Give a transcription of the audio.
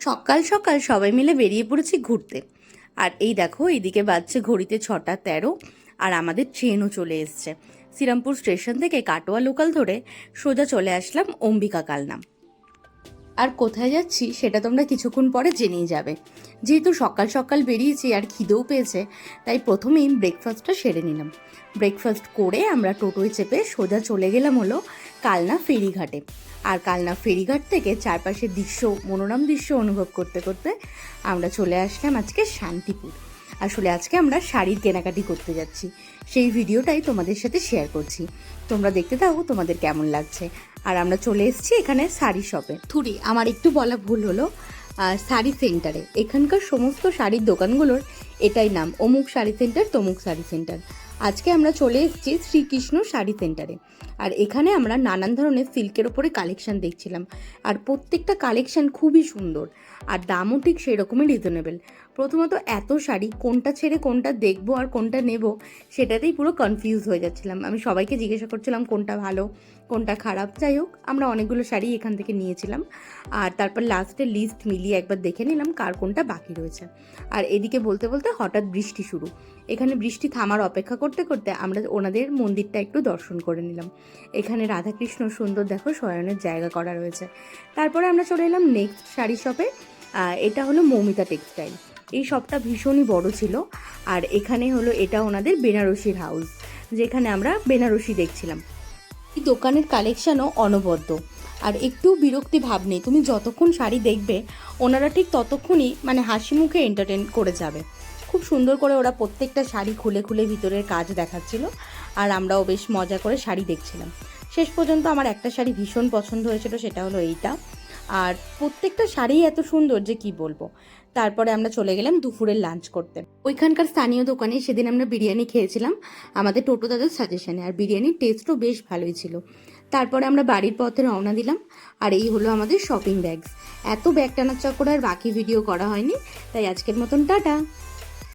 সকাল সকাল সবাই মিলে বেরিয়ে পড়েছি ঘুরতে। আর এই দেখো, এইদিকে বাজছে ঘড়িতে 6টা 13, আর আমাদের ট্রেনও চলে এসছে। শ্রীরামপুর স্টেশন থেকে কাটোয়া লোকাল ধরে সোজা চলে আসলাম অম্বিকা কালনা। আর কোথায় যাচ্ছি সেটা তোমরা কিছুক্ষণ পরে জেনেই যাবে। যেহেতু সকাল সকাল বেরিয়েছি আর খিদেও পেয়েছে, তাই প্রথমেই ব্রেকফাস্টটা সেরে নিলাম। ব্রেকফাস্ট করে আমরা টোটোয় চেপে সোজা চলে গেলাম হলো কালনা ফেরিঘাটে। আর কালনা ফেরিঘাট থেকে চারপাশের দৃশ্য, মনোরম দৃশ্য অনুভব করতে করতে আমরা চলে আসলাম আজকে শান্তিপুর। আসলে আজকে আমরা শাড়ির কেনাকাটি করতে যাচ্ছি, সেই ভিডিওটাই তোমাদের সাথে শেয়ার করছি। তোমরা দেখতে থাকো তোমাদের কেমন লাগছে। আর আমরা চলে এসেছি এখানে শাড়ি শপে। আমার একটু বলা ভুল হলো, শাড়ি সেন্টারে। এখানকার সমস্ত শাড়ির দোকানগুলোর এটাই নাম, অমুক শাড়ি সেন্টার, তমুক শাড়ি সেন্টার। আজকে আমরা চলে এসেছি শ্রীকৃষ্ণ শাড়ি সেন্টারে। আর এখানে আমরা নানান ধরনের সিল্কের ওপরে কালেকশন দেখছিলাম। আর প্রত্যেকটা কালেকশন খুবই সুন্দর, আর দামও ঠিক সেই রকমই রিজনেবল। প্রথমত এত শাড়ি, কোনটা ছেড়ে কোনটা দেখবো আর কোনটা নেব সেটাতেই পুরো কনফিউজ হয়ে যাচ্ছিলাম। আমি সবাইকে জিজ্ঞাসা করছিলাম কোনটা ভালো কোনটা খারাপ। যাই হোক, আমরা অনেকগুলো শাড়ি এখান থেকে নিয়েছিলাম। আর তারপর লাস্টে লিস্ট মিলিয়ে একবার দেখে নিলাম কার কোনটা বাকি রয়েছে। আর এদিকে বলতে বলতে হঠাৎ বৃষ্টি শুরু। এখানে বৃষ্টি থামার অপেক্ষা করতে করতে আমরা ওনাদের মন্দিরটা একটু দর্শন করে নিলাম। এখানে রাধাকৃষ্ণ সুন্দর দেখো শয়নের জায়গা করা রয়েছে। তারপরে আমরা চলে এলাম নেক্সট শাড়ি শপে। এটা হলো মৌমিতা টেক্সটাইল। এই শপটা ভীষণই বড় ছিল। আর এখানে হলো এটা ওনাদের বেনারসির হাউস, যেখানে আমরা বেনারসি দেখছিলাম। এই দোকানের কালেকশানও অনবদ্য, আর একটু বিরক্তি ভাব নেই। তুমি যতক্ষণ শাড়ি দেখবে ওনারা ঠিক ততক্ষণই হাসি মুখে এন্টারটেন করে যাবে। খুব সুন্দর করে ওরা প্রত্যেকটা শাড়ি খুলে খুলে ভিতরের কাজ দেখাচ্ছিল, আর আমরাও বেশ মজা করে শাড়ি দেখছিলাম। শেষ পর্যন্ত আমার একটা শাড়ি ভীষণ পছন্দ হয়েছিল, সেটা হলো এইটা। আর প্রত্যেকটা শাড়ি এত সুন্দর যে কি বলবো। তারপরে আমরা চলে গেলাম দুপুরের লাঞ্চ করতে। ওইখানকার স্থানীয় দোকানে সেদিন আমরা বিরিয়ানি খেয়েছিলাম আমাদের টোটো দাদার সাজেশনে, আর বিরিয়ানির টেস্টও বেশ ভালোই ছিল। তারপরে আমরা বাড়ির পথে রওনা দিলাম। আর এই হলো আমাদের শপিং ব্যাগস। এত ব্যাগ টানার চক্করে আর বাকি ভিডিও করা হয়নি, তাই আজকের মতন টাটা।